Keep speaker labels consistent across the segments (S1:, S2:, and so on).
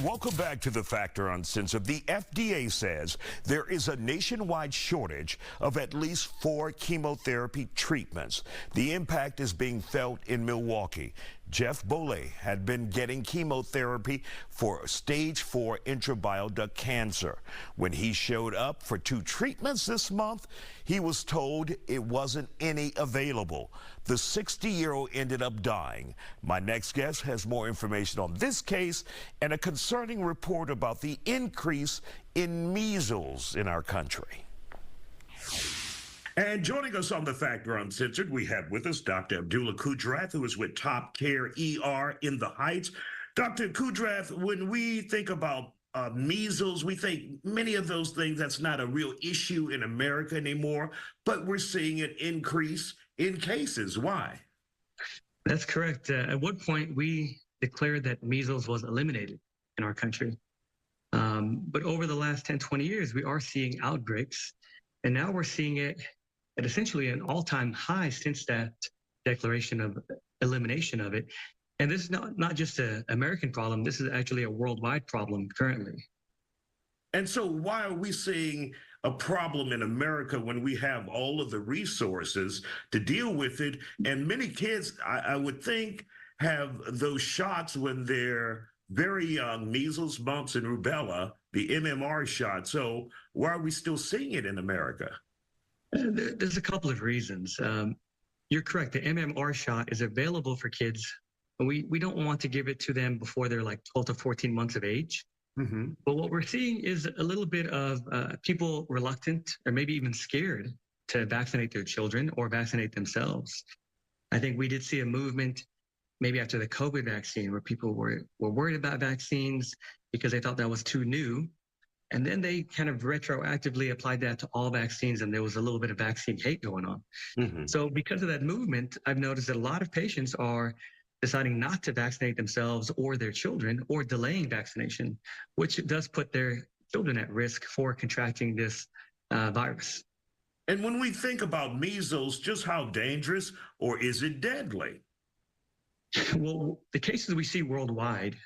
S1: Welcome back to the Factor Uncensored. The FDA says there is a nationwide shortage of at least 4 chemotherapy treatments. The impact is being felt in Milwaukee. Jeff Boley had been getting chemotherapy for stage 4 intra-bile duct cancer. When he showed up for 2 treatments this month, he was told it wasn't any available. The 60-year-old ended up dying. My next guest has more information on this case and a concerning report about the increase in measles in our country. And joining us on the Factor Uncensored, we have with us Dr. Abdullah Kudrath, who is with Top Care ER in the Heights. Dr. Kudrath, when we think about measles, we think many of those things, that's not a real issue in America anymore, but we're seeing an increase in cases. Why?
S2: That's correct. At one point, we declared that measles was eliminated in our country. But over the last 10, 20 years, we are seeing outbreaks. And now we're seeing it at essentially an all-time high since that declaration of elimination of it. And this is not just an American problem. This is actually a worldwide problem currently.
S1: And so why are we seeing a problem in America when we have all of the resources to deal with it? And many kids, I would think, have those shots when they're very young, measles, mumps, and rubella, the MMR shot. So why are we still seeing it in America?
S2: There's a couple of reasons. You're correct. The MMR shot is available for kids. We don't want to give it to them before they're like 12 to 14 months of age. Mm-hmm. But what we're seeing is a little bit of people reluctant or maybe even scared to vaccinate their children or vaccinate themselves. I think we did see a movement maybe after the COVID vaccine where people were worried about vaccines because they thought that was too new. And then they kind of retroactively applied that to all vaccines, and there was a little bit of vaccine hate going on. Mm-hmm. So because of that movement, I've noticed that a lot of patients are deciding not to vaccinate themselves or their children or delaying vaccination, which does put their children at risk for contracting this virus.
S1: And when we think about measles, just how dangerous or is it deadly?
S2: Well, the cases we see worldwide,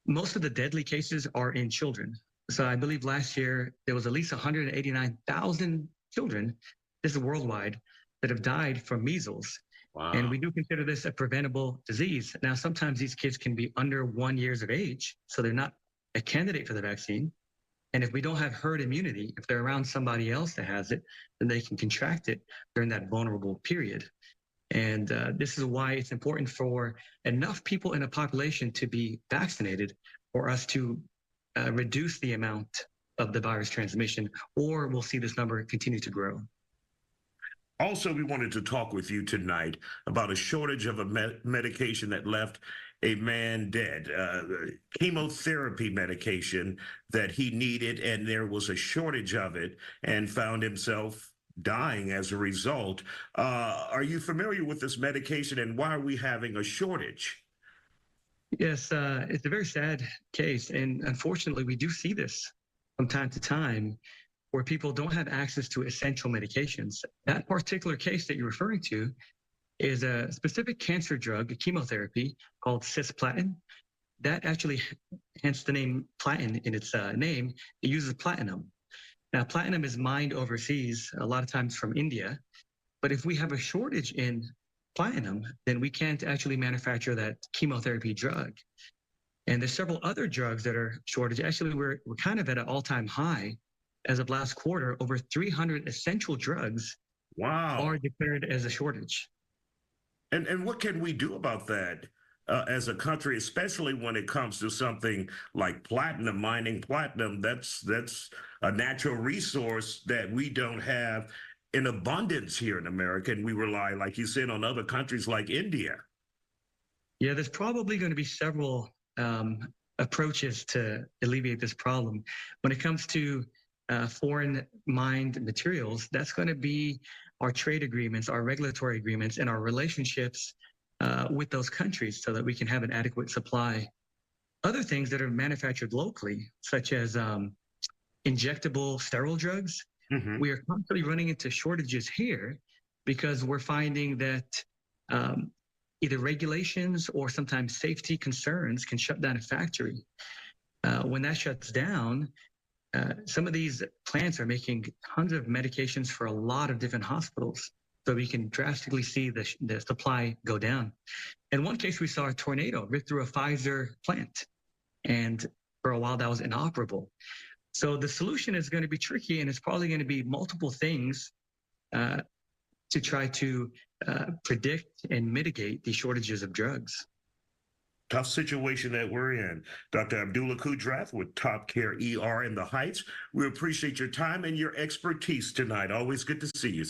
S2: most of the deadly cases are in children. So I believe last year there was at least 189,000 children, this is worldwide, that have died from measles. Wow. And we do consider this a preventable disease. Now, sometimes these kids can be under 1 year of age, so they're not a candidate for the vaccine. And if we don't have herd immunity, if they're around somebody else that has it, then they can contract it during that vulnerable period. And this is why it's important for enough people in a population to be vaccinated for us to reduce the amount of the virus transmission, or we'll see this number continue to grow.
S1: Also, we wanted to talk with you tonight about a shortage of a medication that left a man dead, chemotherapy medication that he needed, and there was a shortage of it, and found himself dying as a result. Are you familiar with this medication, and why are we having a shortage?
S2: Yes, it's a very sad case, and unfortunately, we do see this from time to time where people don't have access to essential medications. That particular case that you're referring to is a specific cancer drug, a chemotherapy called cisplatin. That actually, hence the name platin in its name, it uses platinum. Now, platinum is mined overseas, a lot of times from India. But if we have a shortage in platinum, then we can't actually manufacture that chemotherapy drug. And there's several other drugs that are shortage. Actually, we're kind of at an all-time high. As of last quarter, over 300 essential drugs are declared as a shortage.
S1: And what can we do about that as a country, especially when it comes to something like platinum, mining platinum? That's a natural resource that we don't have in abundance here in America, and we rely, like you said, on other countries like India.
S2: Yeah, there's probably going to be several approaches to alleviate this problem. When it comes to foreign mined materials, that's going to be our trade agreements, our regulatory agreements, and our relationships with those countries so that we can have an adequate supply. Other things that are manufactured locally, such as injectable sterile drugs, we are constantly running into shortages here because we're finding that either regulations or sometimes safety concerns can shut down a factory. When that shuts down, some of these plants are making tons of medications for a lot of different hospitals. So we can drastically see the supply go down. In one case, we saw a tornado rip through a Pfizer plant. And for a while, that was inoperable. So the solution is going to be tricky, and it's probably going to be multiple things to try to predict and mitigate the shortages of drugs.
S1: Tough situation that we're in. Dr. Abdullah Kudrath with Top Care ER in the Heights. We appreciate your time and your expertise tonight. Always good to see you.